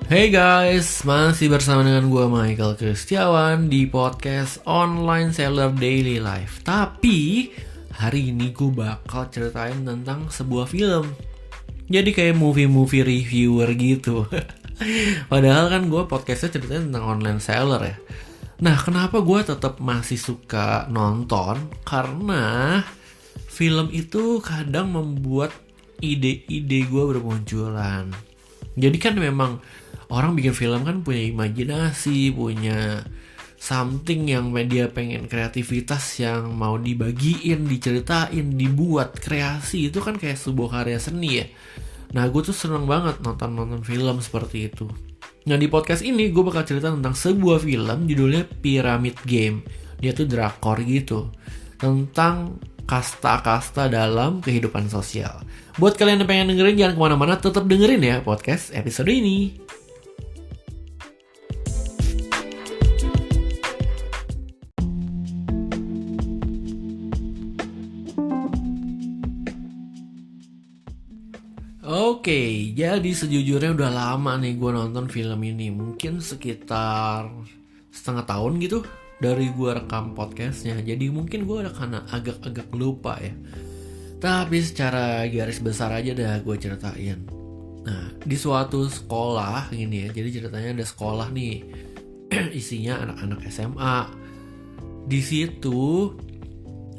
Hey guys, masih bersama dengan gue Michael Kristiawan di podcast Online Seller Daily Life. Tapi hari ini gue bakal ceritain tentang sebuah film. Jadi kayak movie reviewer gitu. Padahal kan gue podcastnya ceritain tentang online seller ya. Nah, kenapa gue tetap masih suka nonton? Karena film itu kadang membuat ide-ide gue bermunculan. Jadi kan memang orang bikin film kan punya imajinasi, punya something yang dia pengen, kreativitas yang mau dibagiin, diceritain, dibuat, kreasi. Itu kan kayak sebuah karya seni ya. Nah, gue tuh seneng banget nonton film seperti itu. Nah, di podcast ini gue bakal cerita tentang sebuah film judulnya Pyramid Game. Dia tuh drakor gitu, tentang kasta-kasta dalam kehidupan sosial. Buat kalian yang pengen dengerin, jangan kemana-mana, tetap dengerin ya podcast episode ini. Oke, jadi sejujurnya udah lama nih gue nonton film ini. Mungkin sekitar setengah tahun gitu dari gue rekam podcastnya. Jadi mungkin gue udah karena agak-agak lupa ya. Tapi secara garis besar aja dah gue ceritain. Nah, di suatu sekolah gini ya. Jadi ceritanya ada sekolah nih. Isinya anak-anak SMA. Di situ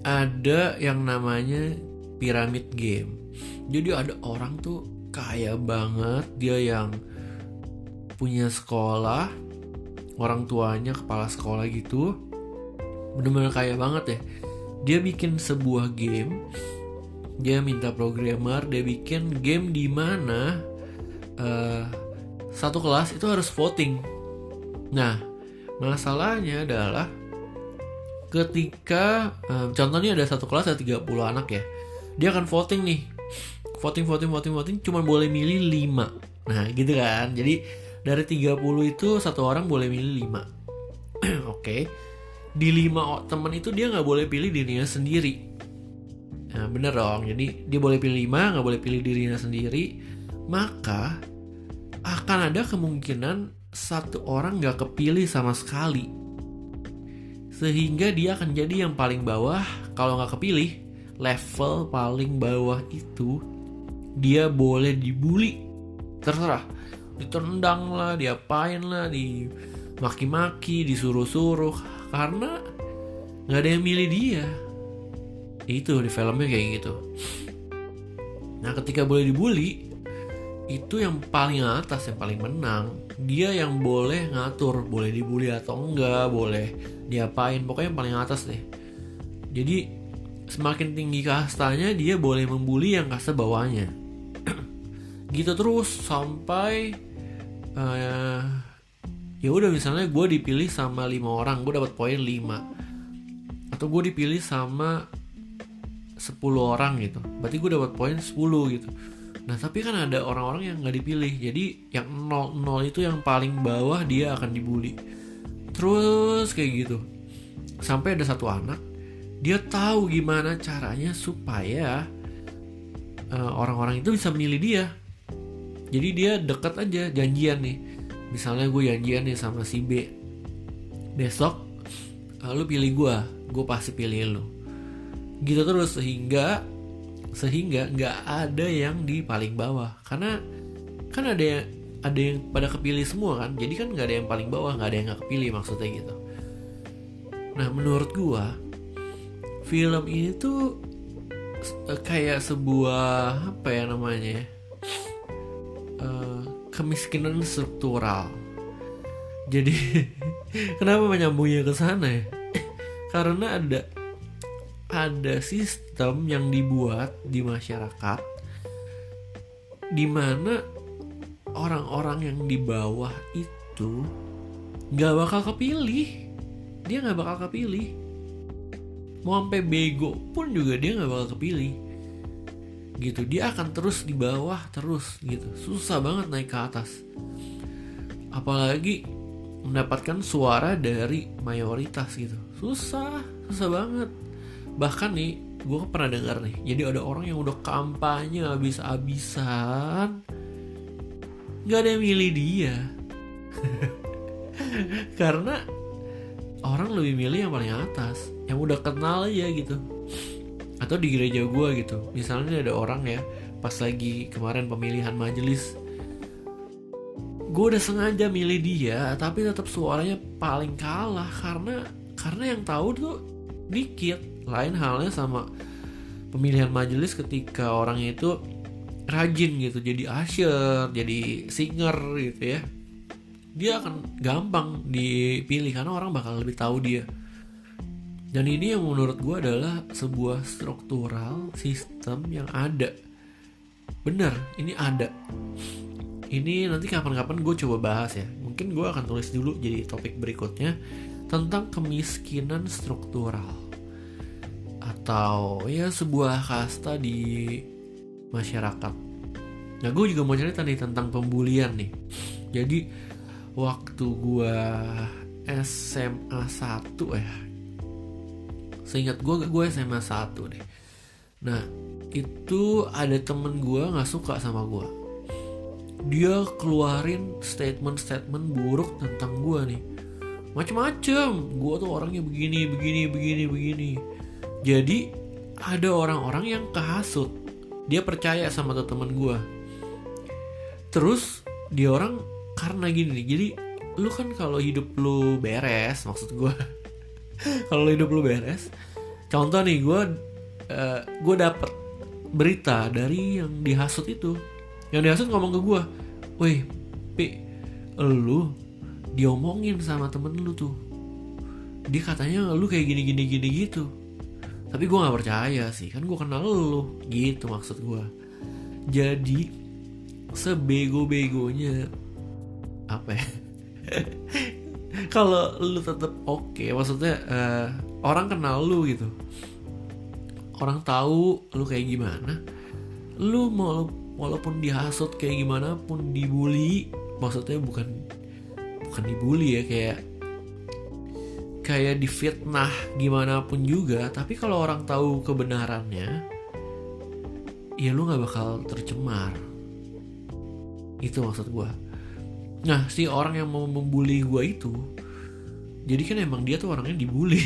ada yang namanya Pyramid Game. Jadi ada orang tuh kaya banget, dia yang punya sekolah, orang tuanya kepala sekolah gitu, bener-bener kaya banget ya. Dia bikin sebuah game, dia minta programmer, dia bikin game di mana satu kelas itu harus voting. Nah, masalahnya adalah ketika contohnya ada satu kelas ada 30 anak ya, dia akan voting nih, voting cuma boleh milih 5. Nah gitu kan, jadi dari 30 itu satu orang boleh milih 5. Oke. Di 5 teman itu dia gak boleh pilih dirinya sendiri. Nah bener dong, jadi dia boleh pilih 5, gak boleh pilih dirinya sendiri. Maka akan ada kemungkinan satu orang gak kepilih sama sekali, sehingga dia akan jadi yang paling bawah. Kalau gak kepilih, level paling bawah itu dia boleh dibully, terserah, ditendang lah, diapain lah, dimaki-maki, disuruh-suruh, karena nggak ada yang milih dia. Itu di filmnya kayak gitu. Nah, ketika boleh dibully, itu yang paling atas, yang paling menang, dia yang boleh ngatur boleh dibully atau enggak, boleh diapain, pokoknya yang paling atas deh. Jadi semakin tinggi kastanya, dia boleh membuli yang kasta bawahnya. Gitu terus sampai ya udah, misalnya gue dipilih sama 5 orang, gue dapat poin 5. Atau gue dipilih sama 10 orang gitu, berarti gue dapat poin 10 gitu. Nah tapi kan ada orang-orang yang gak dipilih, jadi yang 0 itu yang paling bawah dia akan dibully. Terus kayak gitu sampai ada satu anak, dia tahu gimana caranya supaya orang-orang itu bisa memilih dia. Jadi dia deket aja, janjian nih. Misalnya gue janjian nih sama si B, besok lu pilih gue pasti pilih lu. Gitu terus sehingga nggak ada yang di paling bawah, karena kan ada yang pada kepilih semua kan. Jadi kan nggak ada yang paling bawah, nggak ada yang nggak kepilih, maksudnya gitu. Nah menurut gue film ini tuh kayak sebuah apa ya namanya, kemiskinan struktural. Jadi kenapa menyambungnya ke sana ya? Karena ada sistem yang dibuat di masyarakat di mana orang-orang yang di bawah itu nggak bakal kepilih. Dia nggak bakal kepilih. Mau sampai bego pun juga dia nggak bakal kepilih. Gitu, dia akan terus di bawah terus gitu, susah banget naik ke atas, apalagi mendapatkan suara dari mayoritas gitu, susah banget. Bahkan nih gue pernah dengar nih, jadi ada orang yang udah kampanye habis-habisan nggak ada yang milih dia. Karena orang lebih milih yang paling atas, yang udah kenal aja gitu. Atau di gereja gue gitu, misalnya ada orang ya, pas lagi kemarin pemilihan majelis, gue udah sengaja milih dia, tapi tetap suaranya paling kalah karena yang tahu tuh dikit. Lain halnya sama pemilihan majelis ketika orangnya itu rajin gitu, jadi usher, jadi singer gitu ya, dia akan gampang dipilih karena orang bakal lebih tahu dia. Dan ini yang menurut gue adalah sebuah struktural sistem yang ada. Bener, ini ada. Ini nanti kapan-kapan gue coba bahas ya. Mungkin gue akan tulis dulu jadi topik berikutnya tentang kemiskinan struktural. Atau ya sebuah kasta di masyarakat. Nah, gue juga mau cerita nih tentang pembulian nih. Jadi waktu gue SMA 1 ya, seingat gue SMA 1 deh. Nah, itu ada temen gue gak suka sama gue. Dia keluarin statement-statement buruk tentang gue nih, macem-macem. Gue tuh orangnya begini. Jadi ada orang-orang yang kehasut. Dia percaya sama tuh temen gue. Terus dia orang karena gini nih, jadi lu kan kalau hidup lu beres, maksud gue kalau hidup lu beres, contoh nih, gue dapet berita dari yang dihasut itu. Yang dihasut ngomong ke gue, "Weh, Pi, lu diomongin sama temen lu tuh. Dia katanya lu kayak gini gitu." Tapi gue gak percaya sih, kan gue kenal lu. Gitu maksud gue. Jadi sebego-begonya apa ya, kalau lu tetap oke, maksudnya orang kenal lu gitu, orang tahu lu kayak gimana, lu walaupun dihasut kayak gimana pun, dibully, maksudnya bukan dibully ya, kayak difitnah gimana pun juga, tapi kalau orang tahu kebenarannya, ya lu nggak bakal tercemar. Itu maksud gue. Nah, si orang yang mau membuli gue itu, jadi kan emang dia tuh orangnya dibully.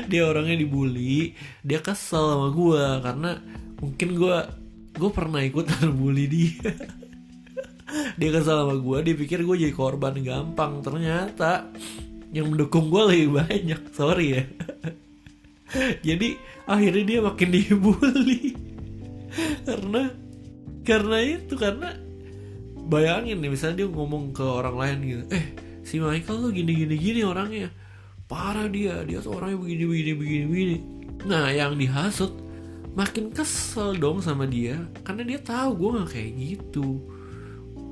Dia orangnya dibully, dia kesel sama gue karena mungkin gue pernah ikutan bully dia. Dia kesel sama gue, dia pikir gue jadi korban gampang. Ternyata yang mendukung gue lebih banyak. Sorry ya. Jadi akhirnya dia makin dibully. Karena bayangin nih, misalnya dia ngomong ke orang lain gitu, si Michael tuh gini orangnya, parah dia tuh orangnya begini. Nah, yang dihasut makin kesel dong sama dia, karena dia tahu gue nggak kayak gitu.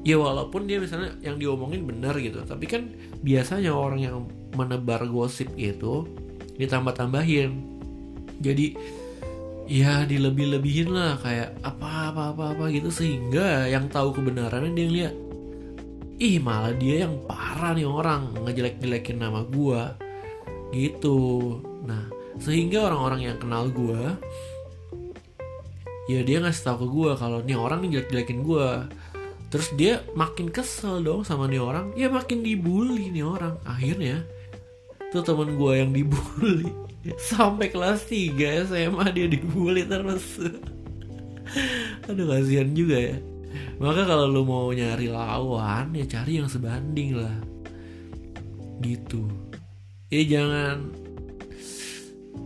Ya walaupun dia misalnya yang diomongin benar gitu, tapi kan biasanya orang yang menebar gosip gitu ditambah-tambahin. Jadi ya dilebih-lebihin lah, kayak apa gitu, sehingga yang tahu kebenarannya dia ngeliat, ih malah dia yang parah nih orang, ngejelek-jelekin nama gua gitu. Nah, sehingga orang-orang yang kenal gua, ya dia ngasih tahu ke gua kalau nih orang nih jelek-jelekin gua. Terus dia makin kesel dong sama nih orang, ya makin dibully nih orang. Akhirnya tuh temen gua yang dibully sampai kelas 3 SMA dia dibully terus. Aduh, kasihan juga ya. Maka kalau lu mau nyari lawan, ya cari yang sebanding lah. Gitu. Ya jangan,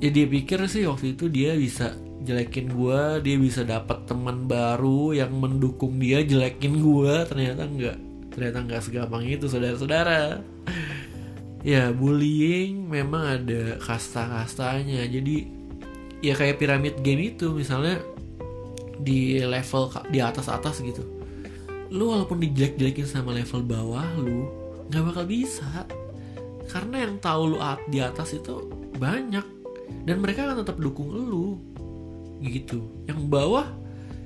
ya dia pikir sih waktu itu dia bisa jelekin gue, dia bisa dapat teman baru yang mendukung dia jelekin gue. Ternyata enggak segampang itu, saudara-saudara. Ya, bullying memang ada kasta-kastanya. Jadi ya kayak piramid game itu, misalnya di level di atas gitu, lu walaupun dijelek-jelekin sama level bawah lu, gak bakal bisa, karena yang tahu lu di atas itu banyak, dan mereka akan tetap dukung lu gitu. Yang bawah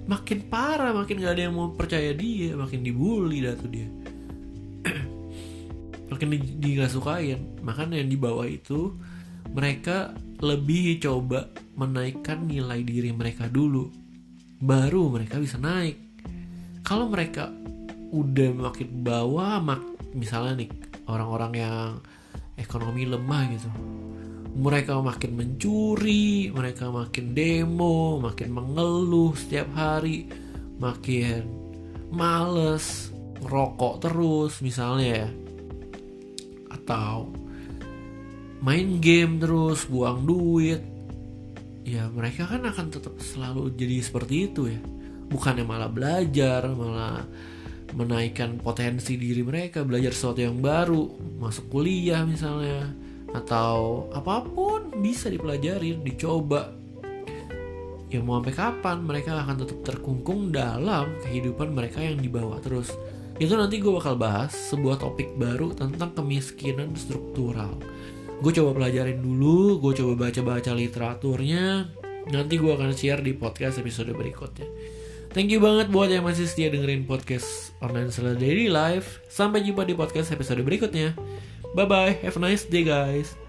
makin parah, makin gak ada yang mau percaya dia, makin dibully dah tuh dia. Makin gak sukain. Makanya yang di bawah itu mereka lebih coba menaikkan nilai diri mereka dulu, baru mereka bisa naik. Kalau mereka udah makin bawah, misalnya nih orang-orang yang ekonomi lemah gitu, mereka makin mencuri, mereka makin demo, makin mengeluh setiap hari, makin males, ngerokok terus misalnya ya, atau main game terus, buang duit, ya mereka kan akan tetap selalu jadi seperti itu ya. Bukannya malah belajar, malah menaikkan potensi diri mereka, belajar sesuatu yang baru, masuk kuliah misalnya, atau apapun bisa dipelajari, dicoba. Ya mau sampai kapan mereka akan tetap terkungkung dalam kehidupan mereka yang di bawah terus. Itu nanti gue bakal bahas sebuah topik baru tentang kemiskinan struktural. Gue coba pelajarin dulu, gue coba baca-baca literaturnya. Nanti gue akan share di podcast episode berikutnya. Thank you banget buat yang masih setia dengerin podcast Online Seller Daily Life. Sampai jumpa di podcast episode berikutnya. Bye-bye, have a nice day guys.